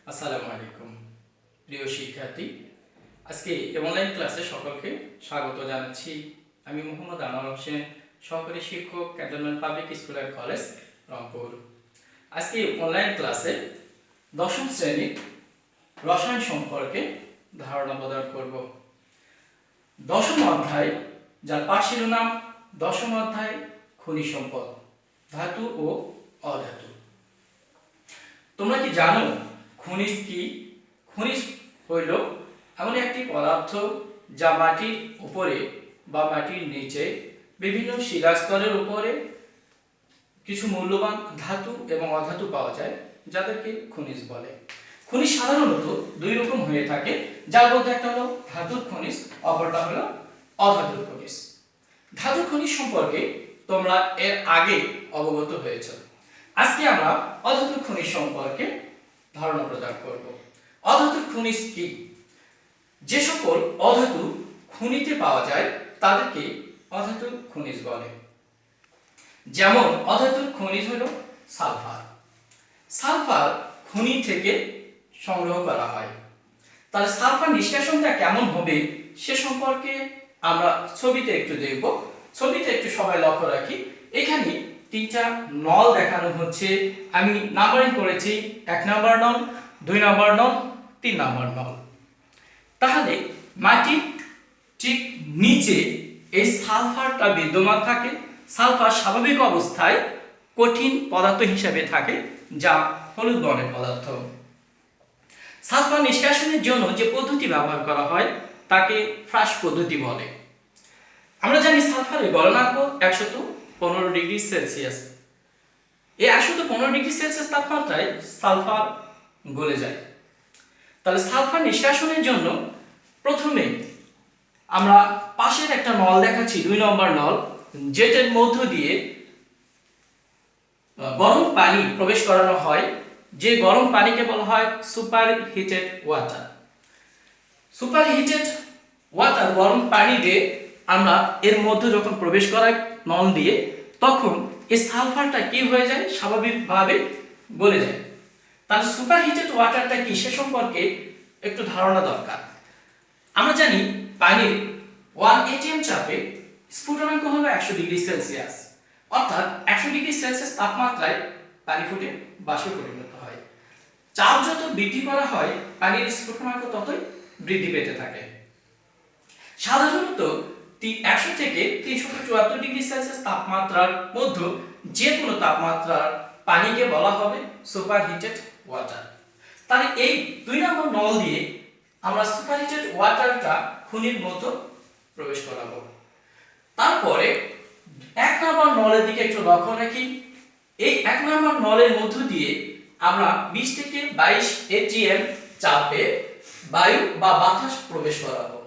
আসসালামু আলাইকুম প্রিয় শিক্ষার্থী। আজকে অনলাইন ক্লাসে সকলকে স্বাগত জানাচ্ছি। আমি মোহাম্মদ আনোয়ার হোসেন, সহকারী শিক্ষক, cantonment public school and college, Rangpur. আজকে অনলাইন ক্লাসে দশম শ্রেণীর রসায়ন সম্পর্কে ধারণা প্রদান করব। দশম অধ্যায়, যার পাঠ শিরোনাম দশম অধ্যায় খনিজ সম্পদ, ধাতু ও অধাতু। তোমরা কি জানো খনিজ কি? খনিজ হইল এমন একটি পদার্থ যা মাটির উপরে বা মাটির নিচে বিভিন্ন শিলাস্তরের উপরে কিছু মূল্যবান ধাতু এবং অধাতু পাওয়া যায়, যাদেরকে খনিজ বলে। খনিজ সাধারণত দুই রকম হয়ে থাকে, যার মধ্যে একটা হলো ধাতুর খনিজ, অপরটা হলো অধাতুর খনিজ। ধাতুর খনিজ সম্পর্কে তোমরা এর আগে অবগত হয়েছ। আজকে আমরা অধাতুর খনিজ সম্পর্কে ধারণা প্রদান করব। অধাতুর খনিজ কি? যে সকল অধাতু খনিতে পাওয়া যায় তাদেরকে অধাতু খনিজ বলে। যেমন অধাতুর খনিজ হলো সালফার। সালফার খনি থেকে সংগ্রহ করা হয়। তাহলে সালফার নিষ্কাশনটা কেমন হবে সে সম্পর্কে আমরা ছবিতে একটু দেখব। ছবিতে একটু সবাই লক্ষ্য রাখি। এখানে তিনটা নল দেখানো হচ্ছে। আমি নাম্বারিং করেছি 1 নম্বর নল, 2 নম্বর নল, 3 নম্বর নল। তাহলে মাটির ঠিক নিচে এই সালফারটা বিদ্যমান থাকে। সালফার স্বাভাবিক অবস্থায় কঠিন পদার্থ হিসেবে থাকে, যা হলুদ বর্ণের পদার্থ। সালফার নিষ্কাশনের জন্য যে পদ্ধতি ব্যবহার করা হয় তাকে ফ্রাশ পদ্ধতি বলে। আমরা জানি সালফারের গলনাঙ্ক 115 ডিগ্রি সেলসিয়াস। এই 115 ডিগ্রি সেলসিয়াস তাপমাত্রায় সালফার গলে যায়। তাহলে সালফার নিষ্কাশনের জন্য প্রথমে আমরা পাশের একটা নল দেখাচ্ছি, 2 নম্বর নল, যেটার মধ্য দিয়ে গরম পানি প্রবেশ করানো হয়। যে গরম পানিকে বলা হয় super heated water. Super heated water, গরম পানি দিয়ে আমরা এর মধ্যে যখন প্রবেশ করাই নল দিয়ে, তখন এই সালফারটা কি হয়ে যায়? স্বাভাবিকভাবে গলে যায়। তাহলে সুপার হিটেড ওয়াটারটা কি সে সম্পর্কে একটু ধারণা দরকার। আমরা জানি পানির 1 atm চাপে স্ফুটনাঙ্ক হলো 100 ডিগ্রি সেলসিয়াস। অর্থাৎ 100 ডিগ্রি সেলসিয়াস তাপমাত্রায় পানি ফুটে বাষ্পে পরিণত হয়। চাপ যত বৃদ্ধি করা হয় পানির স্ফুটনাঙ্ক ততই বৃদ্ধি পেতে থাকে। সাধারণত 100 থেকে 374 ডিগ্রি সেলসিয়াস তাপমাত্রার মধ্যে যে কোনো তাপমাত্রার পানিকে বলা হবে সুপার হিটেড ওয়াটার। তাহলে এই 2 নম্বর নল দিয়ে আমরা সুপার হিটেড ওয়াটারটা খনির মতো প্রবেশ করাবো। তারপরে 1 নম্বর নলের দিকে একটু লক্ষ্য রাখি। এই 1 নম্বর নলের মধ্য দিয়ে আমরা 20 থেকে 22 atm চাপে বায়ু বা বাতাস প্রবেশ করাবো।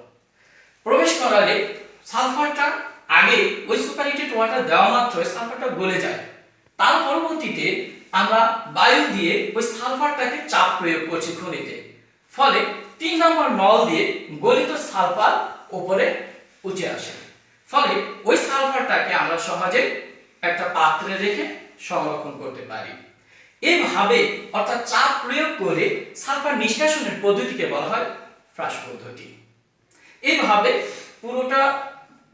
প্রবেশ করালে সালফারটা আগে ওই সুপারহিটেড ওয়াটার দেওয়া মাত্র সালফারটা গলে যায়। তার পরবর্তীতে আমরা বায়ু দিয়ে ওই সালফারটাকে চাপ প্রয়োগ করছি খনিতে। ফলে 3 নম্বর নল দিয়ে গলিত সালফার উপরে উঠে আসে। ফলে ওই সালফারটাকে আমরা সহজে একটা পাত্রে রেখে সংরক্ষণ করতে পারি। এইভাবে অর্থাৎ চাপ প্রয়োগ করে সালফার নিষ্কাশনের পদ্ধতিকে বলা হয় ফ্রাশ পদ্ধতি। এইভাবে পুরোটা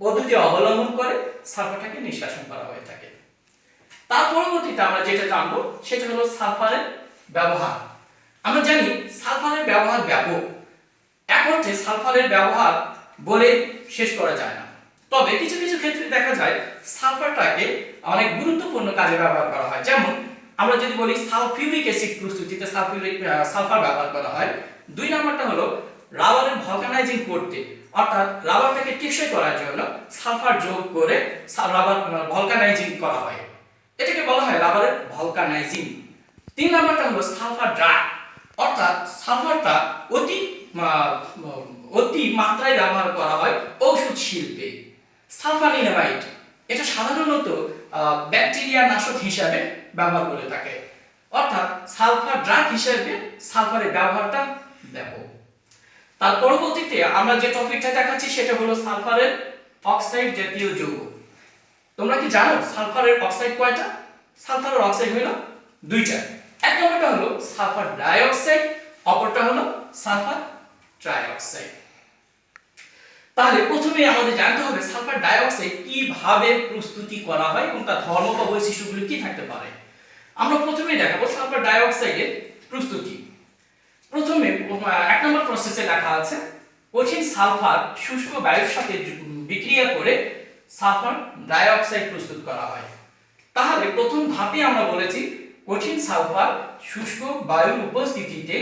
পদ্ধতি অবলম্বন করে সালফারটাকে নিষ্কাশন করা হয়ে থাকে। তার পরবর্তীতে আমরা যেটা জানবো সেটা হলো সালফারের ব্যবহার। আমরা জানি সালফারের ব্যবহার ব্যাপক। এক অর্থে সালফারের ব্যবহার বলে শেষ করা যায় না। তবে কিছু কিছু ক্ষেত্রে দেখা যায় সালফারটাকে অনেক গুরুত্বপূর্ণ কাজে ব্যবহার করা হয়। যেমন আমরা যদি বলি সালফিউরিক অ্যাসিড প্রস্তুতিতে সালফার ব্যবহার করা হয়। 2 নম্বরটা হলো রাবারের ভলকানাইজিং করতে, অর্থাৎ রাবারটাকে টেকসই করার জন্য সালফার যোগ করে রাবার ভলকানাইজিং করা হয়। এটাকে বলা হয় রাবারের ভলকানাইজিং। 3 নম্বরটা হলো সালফার ড্রাগ, অর্থাৎ সালফারটা অতি মাত্রায় ব্যবহার করা হয় ঔষধ শিল্পে। সালফানিলামাইড, এটা সাধারণত ব্যাকটেরিয়া নাশক হিসাবে ব্যবহার করে থাকে। অর্থাৎ সালফার ড্রাগ হিসেবে সালফারের ব্যবহারটা ব্যাপক। তার পরবর্তীতে আমরা যে টপিকটা দেখাচ্ছি সেটা হলো সালফারের অক্সাইড জাতীয় যৌগ। তোমরা কি জানো সালফারের অক্সাইড কয়টা? সালফারের অক্সাইড হলো 2টা। এক নম্বরটা হলো সালফার ডাই অক্সাইড, অপরটা হলো সালফার ট্রাইঅক্সাইড। তাহলে প্রথমে আমাদের জানতে হবে সালফার ডাইঅক্সাইড কিভাবে প্রস্তুতি করা হয় এবং তার ধর্ম বা বৈশিষ্ট্যগুলো কি থাকতে পারে। আমরা প্রথমেই দেখাবো সালফার ডাইঅক্সাইডের প্রস্তুতি। প্রথমে 1 নম্বর প্রসেসে লেখা আছে কঠিন সালফার শুষ্ক বায়ুর সাথে বিক্রিয়া করে সালফার ডাইঅক্সাইড প্রস্তুত করা হয়। তাহলে প্রথম ধাপে আমরা বলেছি কঠিন সালফার শুষ্ক বায়ুর উপস্থিতিতে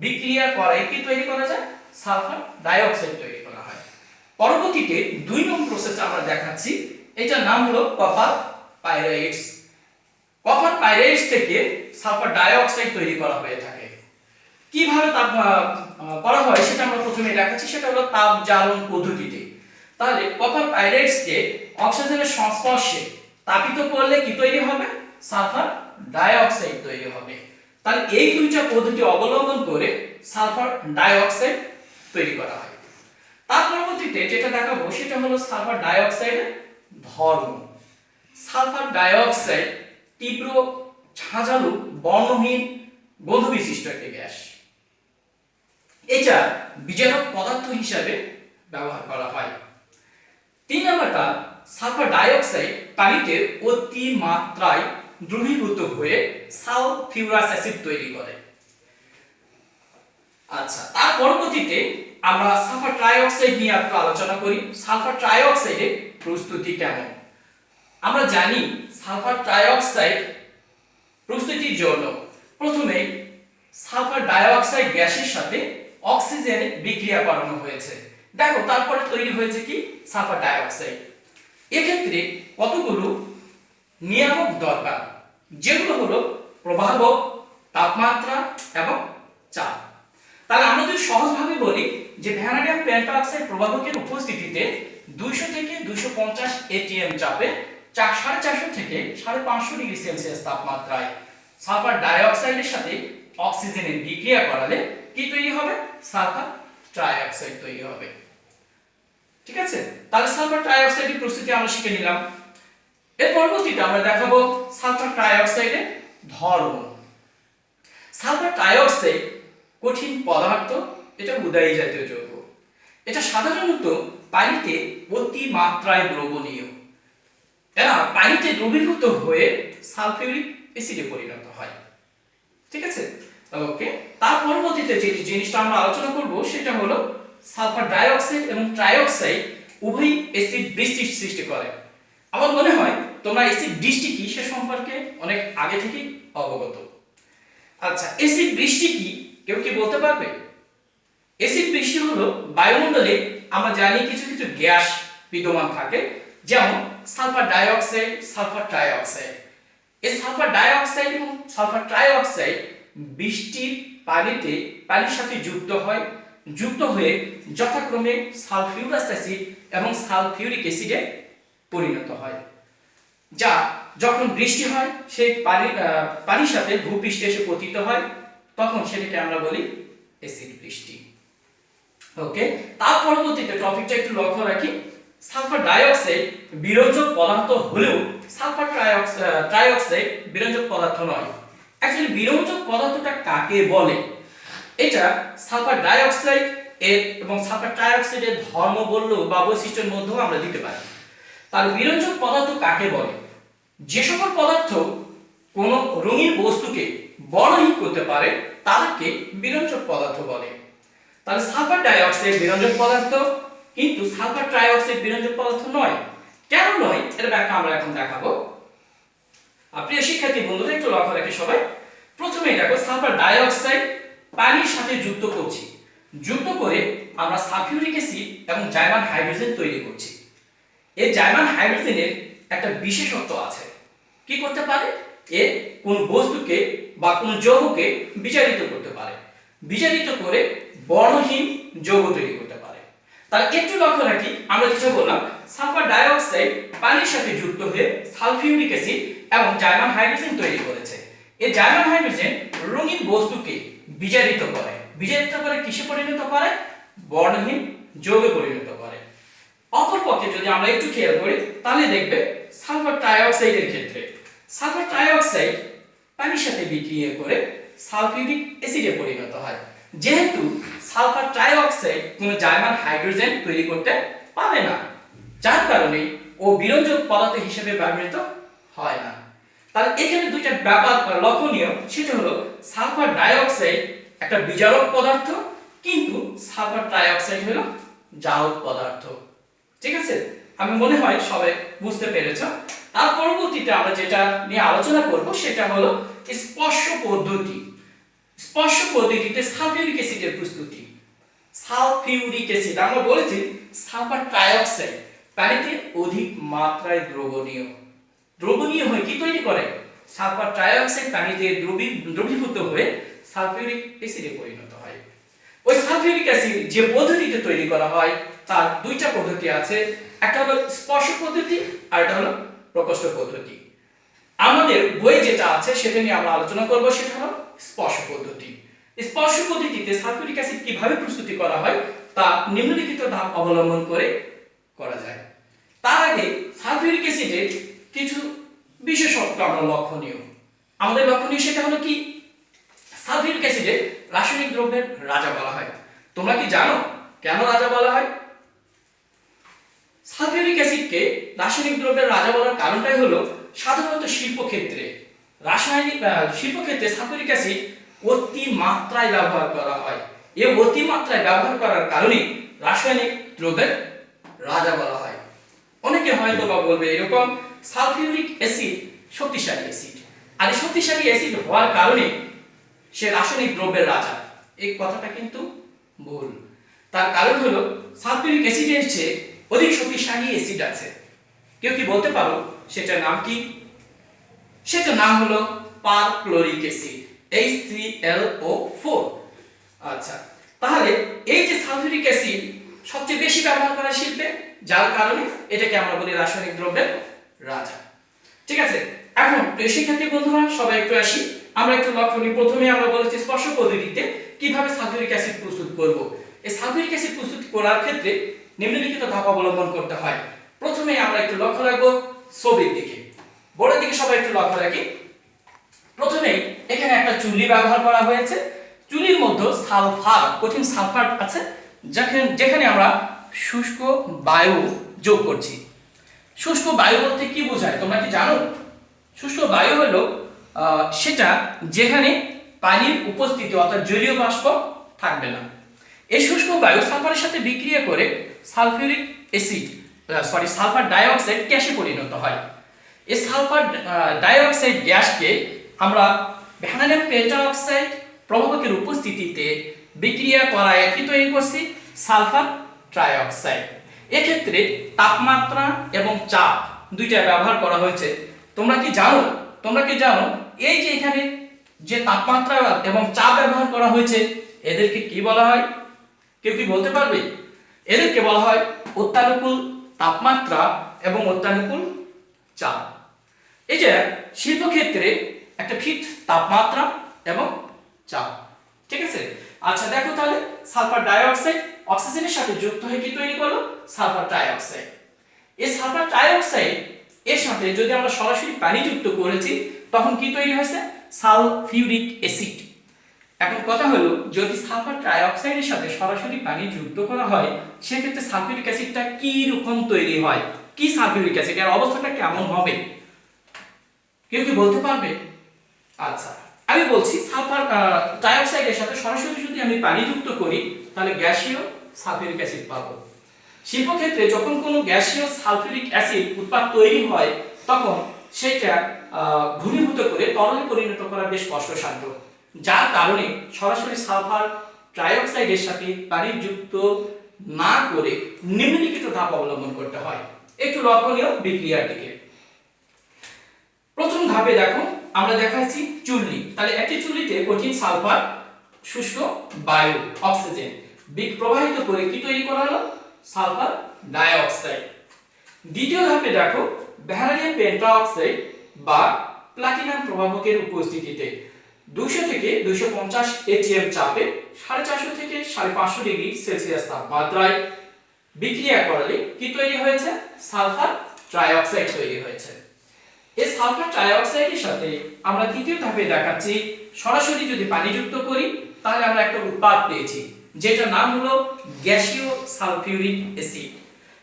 বিক্রিয়া করে কি তৈরি করা যায়, সালফার ডাইঅক্সাইড তৈরি করা হয়। পরবর্তীতে 2 নম্বর প্রসেস আমরা দেখাচ্ছি, এটার নাম হলো কপার পাইরাইটস। কপার পাইরাইটস থেকে সালফার ডাইঅক্সাইড তৈরি করা হয়ে থাকে। কিভাবে তাপ করা হয় সেটা আমরা প্রথমে দেখাচ্ছি, সেটা হলো তাপ জ্বালন পদ্ধতিতে। তাহলে কপার পাইরাইটসকে অক্সিজেনের সংস্পর্শে তাপিত করলে কি তৈরি হবে, সালফার ডাইঅক্সাইড তৈরি হবে। তাহলে এই দুইটা পদ্ধতি অবলম্বন করে সালফার ডাইঅক্সাইড তৈরি করা হয়। তার পরবর্তীতে যেটা দেখাবো সেটা হলো সালফার ডাইঅক্সাইডের ধর্ম। সালফার ডাইঅক্সাইড তীব্র ঝাঁঝালো বর্ণহীন গন্ধ বিশিষ্ট একটি গ্যাস। এটা বিজারক পদার্থ হিসাবে ব্যবহার করা হয়। 3 নম্বরটা, সালফার ডাইঅক্সাইড পানিতে অতি মাত্রায় দ্রবীভূত হয়ে সালফিউরাস অ্যাসিড তৈরি করে। আচ্ছা, তার পরবর্তীতে আমরা সালফার ট্রাইঅক্সাইড নিয়ে একটু আলোচনা করি। সালফার ট্রাইঅক্সাইডের প্রস্তুতি কেমন? আমরা জানি সালফার ট্রাইঅক্সাইড প্রস্তুতির জন্য প্রথমে সালফার ডাইঅক্সাইড গ্যাসের সাথে অক্সিজেন বিক্রিয়া করানো হয়েছে। দেখো তারপরে তৈরি হয়েছে কি, সালফার ডাইঅক্সাইড। এক্ষেত্রে কতগুলো নিয়ামক দরকার, যেগুলো হলো প্রবাহ, তাপমাত্রা এবং চাপ। তাহলে আমরা যদি সহজভাবে বলি যে ভ্যানাডিয়াম পেন্টাঅক্সাইড প্রবাহকের উপস্থিতিতে 200 থেকে 250 atm চাপে 450 থেকে 550 ডিগ্রি সেলসিয়াস তাপমাত্রায় সালফার ডাইঅক্সাইডের সাথে অক্সিজেনের বিক্রিয়া করালে কি তৈরি হবে, সালফার ট্রাইঅক্সাইড তৈরি হবে। ঠিক আছে, তাহলে সালফার ট্রাইঅক্সাইডের প্রস্তুতি আমরা শিখে নিলাম। এর পরবর্তীতে আমরা দেখাবো সালফার ট্রাইঅক্সাইডের ধর্ম। সালফার ট্রাইঅক্সাইড কঠিন পদার্থ, এটা উদায়ী জাতীয় যৌগ। এটা সাধারণত পানিতে অতি মাত্রায় দ্রবণীয়। এরা পানিতে দ্রবীভূত হয়ে সালফিউরিক অ্যাসিডে পরিণত হয়। ঠিক আছে, ওকে। তার পরবর্তীতে যে জিনিসটা আমরা আলোচনা করব সেটা হলো সালফার ডাইঅক্সাইড এবং ট্রাইঅক্সাইড উভয়ই অ্যাসিড বৃষ্টির সৃষ্টি করে। আমার মনে হয় তোমরা অ্যাসিড বৃষ্টি কি সে সম্পর্কে অনেক আগে থেকেই অবগত। আচ্ছা, অ্যাসিড বৃষ্টি কি কেউ কি বলতে পারবে? অ্যাসিড বৃষ্টি হলো বায়ুমণ্ডলে আমরা জানি কিছু কিছু গ্যাস বিদ্যমান থাকে, যেমন সালফার ডাইঅক্সাইড, সালফার ট্রাইঅক্সাইড। এই সালফার ডাইঅক্সাইড এবং সালফার ট্রাইঅক্সাইড বৃষ্টির পানির সাথে যুক্ত হয়ে যথাক্রমে সালফিউরাস অ্যাসিড এবং সালফিউরিক অ্যাসিডে পরিণত হয়, যা যখন বৃষ্টি হয় সেই পানির সাথে ভূপৃষ্ঠে এসে পতিত হয়, তখন সেটাকে আমরা বলি অ্যাসিড বৃষ্টি। ওকে, তার পরবর্তীতে টপিকটা একটু লক্ষ্য রাখি। সালফার ডাইঅক্সাইড বিরঞ্জক পদার্থ হলেও সালফার ট্রাইঅক্সাইড বিরঞ্জক পদার্থ নয়। অ্যাকচুয়ালি বিরঞ্জক পদার্থটা কাকে বলে, এটা সালফার ডাইঅক্সাইড এর এবং সালফার ট্রাইঅক্সাইডের ধর্ম বললেও বা বৈশিষ্ট্যের মধ্যেও আমরা দিতে পারি। তাহলে বিরঞ্জক পদার্থ কাকে বলে? যে সকল পদার্থ কোনো রঙিন বস্তুকে বর্ণহীন করতে পারে তাদেরকে বিরঞ্জক পদার্থ বলে। তাহলে সালফার ডাইঅক্সাইড বিরঞ্জক পদার্থ, কিন্তু সালফার ট্রাইঅক্সাইড বিরঞ্জক পদার্থ নয়। কেন নয় এর ব্যাখ্যা আমরা এখন দেখাবো। প্রিয় শিক্ষার্থী বন্ধুরা একটু লক্ষ্য রাখি সবাই। প্রথমেই দেখো সালফার ডাইঅক্সাইড পানির সাথে যুক্ত করে আমরা সালফিউরিক অ্যাসিড এবং জাইমান হাইড্রোজেন তৈরি করছি। এই জাইমান হাইড্রোজেনের একটা বিশেষত্ব আছে, কি করতে পারে? এ কোন বস্তুকে বা কোন যৌগকে বিজারিত করতে পারে, বিজারিত করে বর্ণহীন যৌগ তৈরি করতে পারে। তাহলে একটু লক্ষ্য রাখি, আমরা যেটা বললাম সালফার ডাইঅক্সাইড পানির সাথে যুক্ত হয়ে সালফিউরিক অ্যাসিড এবং জাইমান হাইড্রোজেন তৈরি করেছে। এই জাইমান হাইড্রোজেন রঙিন বস্তুকে বিজারিত করে কিসে পরিণত করে? বর্ণহীন যৌগে পরিণত করে। অপরপক্ষে যদি আমরা একটু খেয়াল করি তাহলে দেখবে সালফার ট্রাইঅক্সাইডের ক্ষেত্রে সালফার ট্রাইঅক্সাইড পানির সাথে বিক্রিয়া করে সালফিউরিক অ্যাসিডে পরিণত হয়। যেহেতু সালফার ট্রাইঅক্সাইড কোনো জার্মান হাইড্রোজেন তৈরি করতে পারে না, যার কারণে ও বিরঞ্জক পদার্থ হিসেবে ব্যবহৃত হয় না। তাহলে এখানে দুইটা ব্যাপার লক্ষণীয়, সেটা হলো সালফার ডাইঅক্সাইড একটা বিজারক পদার্থ, কিন্তু সালফার ট্রাইঅক্সাইড হলো জারক পদার্থ। ঠিক আছে, আমি মনে হয় সবাই বুঝতে পেরেছো। তার পরবর্তীতে আমরা যেটা নিয়ে আলোচনা করব সেটা হলো স্পর্শ পদ্ধতি। স্পর্শ পদ্ধতিতে সালফিউরিক অ্যাসিডের প্রস্তুতি। সালফিউরিক অ্যাসিড আমরা বলেছি সালফার ট্রাইঅক্সাইড পানিতে অধিক মাত্রায় দ্রবণীয়। দ্রবণীয় হয়ে কি তৈরি করে? সালফার ট্রাইঅক্সাইড পানিতে দ্রবীভূত হয়ে সালফিউরিক অ্যাসিডে পরিণত হয়। ওই সালফিউরিক অ্যাসিড যে পদ্ধতিতে তৈরি করা হয় তার দুইটা পদ্ধতি আছে, একটা হলো স্পর্শ পদ্ধতি আর একটা হলো প্রকোষ্ঠ পদ্ধতি। আমাদের বই যেটা আছে সেটা নিয়ে আমরা আলোচনা করব, সেটা হলো স্পর্শ পদ্ধতি। স্পর্শ পদ্ধতিতে সালফিউরিক অ্যাসিড কিভাবে প্রস্তুতি করা হয় তা নিম্নলিখিত ধাপ অবলম্বন করে করা যায়। তার আগে সালফিউরিক অ্যাসিডের কিছু বিশেষত্ব আমরা লক্ষণীয়, আমাদের লক্ষণীয় সেটা হলো কি, সালফিউরিক অ্যাসিডের রাসায়নিক দ্রব্যের রাজা বলা হয়। তোমরা কি জানো কেন রাজা বলা হয়? সালফিউরিক অ্যাসিডকে রাসায়নিক দ্রব্যের রাজা বলার কারণটাই হলো সাধারণত শিল্পক্ষেত্রে সালফিউরিক অ্যাসিড অতি মাত্রায় ব্যবহার করা হয়। এই অতি মাত্রায় ব্যবহার করার কারণে রাসায়নিক দ্রব্যের রাজা বলা হয়। অনেকে হয়তো বা বলবে এরকম, সালফিউরিক অ্যাসিড শক্তিশালী অ্যাসিড, আর এই শক্তিশালী অ্যাসিড হওয়ার কারণে সে রাসায়নিক দ্রব্যের রাজা। এই কথাটা কিন্তু ভুল। তার কারণ হলো সালফিউরিক অ্যাসিডের চেয়ে অধিক শক্তিশালী অ্যাসিড আছে। কেউ কি বলতে পারো সেটার নাম কি? সেটার নাম হলো পারক্লোরিক অ্যাসিড, HClO4। আচ্ছা, তাহলে এই যে সালফিউরিক অ্যাসিড সবচেয়ে বেশি ব্যবহার করা শিল্পে, যার কারণে এটাকে আমরা বলি রাসায়নিক দ্রব্যের রাজা। ঠিক আছে, এখন শিক্ষার্থী বন্ধুরা সবাই একটু আসি, আমরা একটু লক্ষ্য করি। প্রথমে আমরা বলেছি স্পর্শ পদ্ধতিতে কিভাবে সালফিউরিক অ্যাসিড প্রস্তুত করব। এই সালফিউরিক অ্যাসিড প্রস্তুত করার ক্ষেত্রে নিম্নলিখিত ধাপ অবলম্বন করতে হয়। প্রথমে আমরা একটু লক্ষ্য রাখবো ছবির দিকে, বোর্ডের দিকে সবাই একটু লক্ষ্য রাখি। প্রথমেই এখানে একটা চুল্লি ব্যবহার করা হয়েছে। চুল্লির মধ্যে সালফার, কঠিন সালফার আছে, যেখানে আমরা শুষ্ক বায়ু যোগ করছি। শুষ্ক বায়ু বলতে কি বোঝায় তোমরা কি জানো? শুষ্ক বায়ু হলো সেটা যেখানে পানির উপস্থিতি অর্থাৎ জলীয় বাষ্প থাকবে না। এই শুষ্ক বায়ু সালফারের সাথে বিক্রিয়া করে সালফার ডাইঅক্সাইড গ্যাসে পরিণত হয়। এই সালফার ডাইঅক্সাইড গ্যাসকে আমরা ভ্যানাডিয়াম পেন্টঅক্সাইড প্রভাবকের উপস্থিতিতে বিক্রিয়া করায় কি তৈরি করছি? Sulphur trioxide. এক্ষেত্রে তাপমাত্রা এবং চাপ দুইটা ব্যবহার করা হয়েছে। তোমরা কি জানো এই যে এখানে যে তাপমাত্রা এবং চাপ ব্যবহার করা হয়েছে এদেরকে কি বলা হয়? কেউ কি বলতে পারবে? এদেরকে বলা হয় অত্যানুকূল তাপমাত্রা এবং অত্যানুকূল চাপ। এই যে শিল্পক্ষেত্রে একটা ফিট তাপমাত্রা এবং চাপ। ঠিক আছে, আচ্ছা দেখো তাহলে সালফার ডাইঅক্সাইড অক্সিজেনের সাথে যুক্ত হয়ে কি তৈরি করলো? Sulphur trioxide. এই সালফার ট্রাইঅক্সাইড এর সাথে যদি আমরা সরাসরি পানি যুক্ত করেছি তখন কি তৈরি হয়েছে? Sulphuric acid. এখন কথা হলো, যদি সালফার ট্রাইঅক্সাইডের সাথে সরাসরি পানি যুক্ত করা হয় সেক্ষেত্রে সালফিউরিক অ্যাসিডটা কি রকম তৈরি হয়? কি সালফিউরিক অ্যাসিড, এর অবস্থাটা কেমন হবে? কেউ কি বলতে পারবে? আচ্ছা, আমি বলছি সালফার ট্রাইঅক্সাইডের সাথে সরাসরি যদি আমি পানি যুক্ত করি তাহলে গ্যাসীয় সালফিউরিক অ্যাসিড পাবো। শিল্পক্ষেত্রে যখন কোনো গ্যাসীয় সালফিউরিক অ্যাসিড উৎপাদ তৈরি হয় তখন সেটা ঘনীভূত করে তরলে পরিণত করা বেশ কষ্টসাধ্য, যার কারণে সরাসরি সালফার ট্রাইঅক্সাইডের সাথে পানি যুক্ত না করে নিম্নলিখিত ধাপ অবলম্বন করতে হয়। একটু লক্ষণীয় বিক্রিয়ার দিকে। প্রথম ধাপে দেখো আমরা দেখাচ্ছি চুল্লি। তাহলে একটি চুল্লিতে কঠিন সালফার, শুষ্ক বায়ু, অক্সিজেন প্রবাহিত করে কি তৈরি করা হলো? Sulphur dioxide. দ্বিতীয় ধাপে দেখো ভ্যানাডিয়াম পেন্টঅক্সাইড বা প্লাটিনাম প্রভাবকের উপস্থিতিতে 200 থেকে 250 atm চাপে 450 থেকে 550 ডিগ্রি সেলসিয়াস তাপমাত্রায় বিক্রিয়া করলে কি তৈরি হয়েছে? সালফার ট্রাইঅক্সাইড তৈরি হয়েছে। এই সালফার ট্রাইঅক্সাইডের সাথে আমরা তৃতীয় ধাপে দেখাচ্ছি সরাসরি যদি পানি যুক্ত করি তাহলে আমরা একটা উৎপাদ পেয়েছি যেটার নাম হলো গ্যাসীয় সালফিউরিক অ্যাসিড।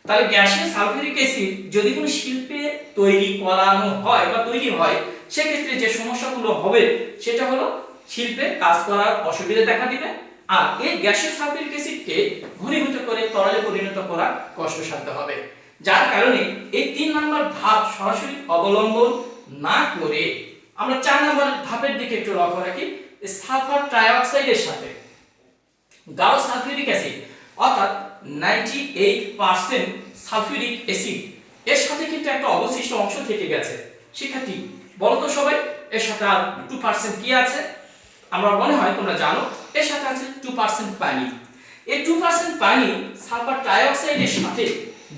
তাহলে গ্যাসীয় সালফিউরিক অ্যাসিড যদি কোনো শিল্পে তৈরি করানো হয় বা তৈরি হয়, সেক্ষেত্রে যে সমস্যাগুলো হবে সেটা হলো শিল্পে কাজ করার অসুবিধা দেখা দিবে, আর এই গ্যাসীয় সালফিউরিক অ্যাসিডকে ঘনীভূত করে তরলে পরিণত করা কষ্টসাধ্য হবে। যার কারণে এই 3 নম্বর ধাপ সরাসরি অবলম্বন না করে আমরা 4 নম্বর ধাপের দিকে একটু লক্ষ্য রাখি। সালফার ট্রাইঅক্সাইডের সাথে গাঢ় সালফিউরিক অ্যাসিড অর্থাৎ 98% সালফিউরিক অ্যাসিড এর সাথে কিন্তু একটা অবশিষ্ট অংশ থেকে গেছে। শিক্ষার্থী বলো তো সবাই, এর সাথে আর 2% কি আছে? আমরা মনে হয় তোমরা জানো, এর সাথে আছে 2% পানি। এই 2% পানি সালফার ট্রাইঅক্সাইডের সাথে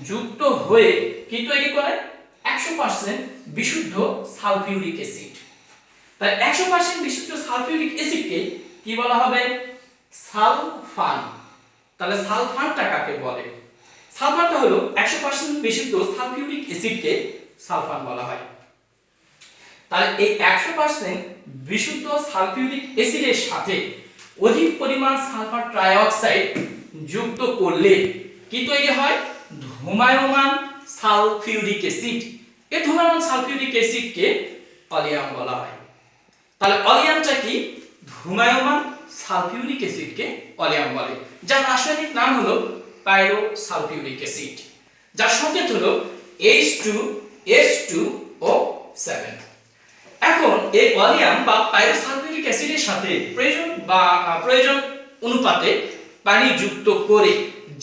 যুক্ত হয়ে কি তৈরি করে? 100% বিশুদ্ধ সালফিউরিক অ্যাসিড। তাই 100% বিশুদ্ধ সালফিউরিক অ্যাসিডকে কি বলা হবে? সালফান। তাহলে সালফানটা কাকে বলে? সালফানটা হলো 100% বিশুদ্ধ সালফিউরিক অ্যাসিডকে সালফান বলা হয়। তাহলে এই 100% বিশুদ্ধ সালফিউরিক অ্যাসিডের সাথে অধিক পরিমাণ সালফার ট্রাইঅক্সাইড যুক্ত করলে কি তৈরি হয়? ধূমায়মান সালফিউরিক অ্যাসিড। এই ধূমায়মান সালফিউরিক অ্যাসিডকে অলিয়াম বলা হয়। তাহলে অলিয়ামটা কি? ধূমায়মান সালফিউরিক অ্যাসিডকে অলিয়াম বলে, যার রাসায়নিক নাম হলো পাইরোসালফিউরিক অ্যাসিড, যার সংকেত হলো H2S2O7। এখন এই অলিয়াম বা পাইরোসালফিউরিক অ্যাসিডের সাথে প্রয়োজন অনুপাতে পানি যুক্ত করে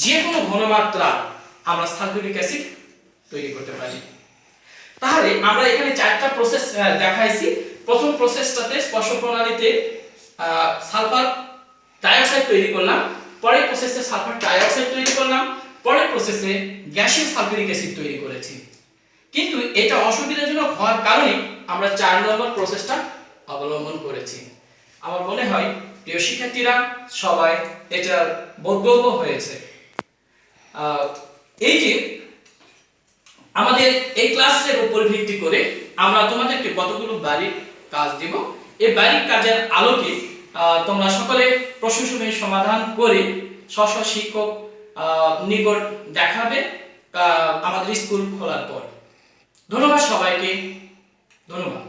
যে কোনো ঘনমাত্রা আমরা সালফিউরিক অ্যাসিড তৈরি করতে পারি। তাহলে আমরা এখানে 4টা প্রসেস দেখাইছি। প্রথম প্রসেসটাতে স্পর্শ প্রণালীতে সালফার ডাইঅক্সাইড তৈরি করলাম, পরের প্রসেসে সালফার ডাইঅক্সাইড তৈরি করলাম, পরের প্রসেসে গ্যাসীয় সালফিউরিক অ্যাসিড তৈরি করেছি। কিন্তু এটা অসুবিধাজনক হওয়ার কারণে আমরা 4 নম্বর প্রসেসটা অবলম্বন করেছি। আমার মনে হয় প্রিয় শিক্ষার্থীরা সবাই এটার বোধগম্য হয়েছে। এই যে আমাদের এই ক্লাসের উপর ভিত্তি করে আমরা তোমাদেরকে কতগুলো বাড়ির কাজ দেব, এই বাড়ির কাজের আলোকে তোমরা সকলে প্রশ্নসমূহের সমাধান করে স্ব শিক্ষক নিকট দেখাবে আমাদের স্কুল খোলার পর। ধন্যবাদ সবাইকে, ধন্যবাদ।